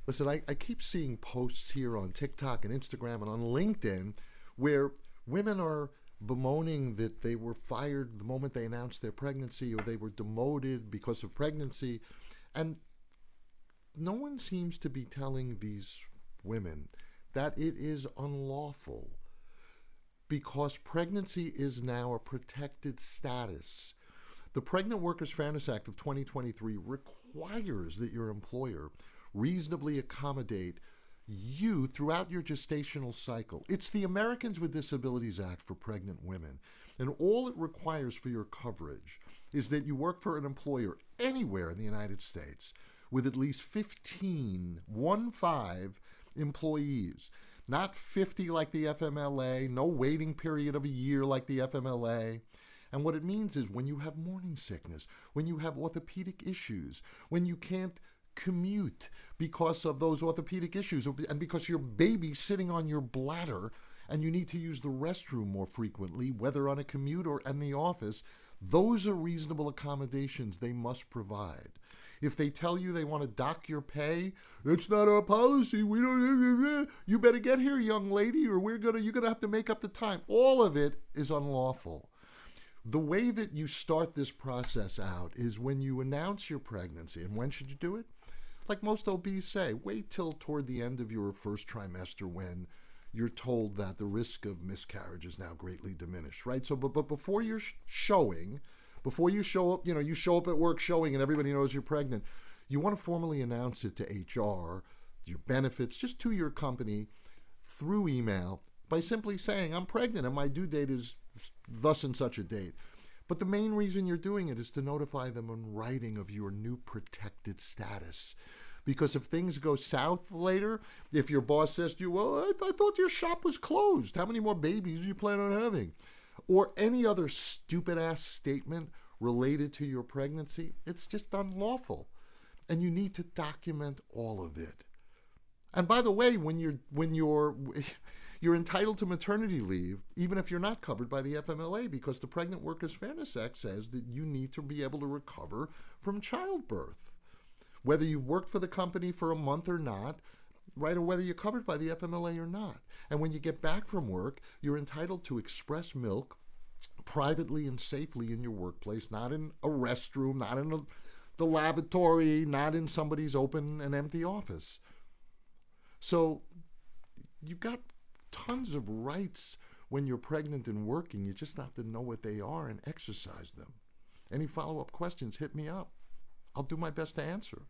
Listen, I keep seeing posts here on TikTok and Instagram and on LinkedIn where women are bemoaning that they were fired the moment they announced their pregnancy or they were demoted because of pregnancy. And no one seems to be telling these women that it is unlawful because pregnancy is now a protected status. The Pregnant Workers Fairness Act of 2023 requires that your employer reasonably accommodate you throughout your gestational cycle. It's the Americans with Disabilities Act for pregnant women. And all it requires for your coverage is that you work for an employer anywhere in the United States with at least 15 employees. Not 50 like the FMLA, no waiting period of a year like the FMLA. And what it means is when you have morning sickness, when you have orthopedic issues, when you can't commute because of those orthopedic issues, and because your baby's sitting on your bladder and you need to use the restroom more frequently, whether on a commute or in the office, those are reasonable accommodations they must provide. If they tell you they want to dock your pay, it's not our policy. We don't. You better get here, young lady, or you're gonna have to make up the time. All of it is unlawful. The way that you start this process out is when you announce your pregnancy. And when should you do it? Like most OBs say, wait till toward the end of your first trimester when you're told that the risk of miscarriage is now greatly diminished, right? So, but before you're showing, before you show up, you show up at work showing and everybody knows you're pregnant, you want to formally announce it to HR, your benefits, just to your company through email by simply saying, I'm pregnant and my due date is thus and such a date. But the main reason you're doing it is to notify them in writing of your new protected status. Because if things go south later, if your boss says to you, well, I thought your shop was closed. How many more babies do you plan on having? Or any other stupid ass statement related to your pregnancy, it's just unlawful. And you need to document all of it. And by the way, when you're entitled to maternity leave, even if you're not covered by the FMLA, because the Pregnant Workers Fairness Act says that you need to be able to recover from childbirth. Whether you've worked for the company for a month or not, right, or whether you're covered by the FMLA or not. And when you get back from work, you're entitled to express milk privately and safely in your workplace, not in a restroom, not in the lavatory, not in somebody's open and empty office. So you've got tons of rights when you're pregnant and working. You just have to know what they are and exercise them. Any follow-up questions, hit me up. I'll do my best to answer.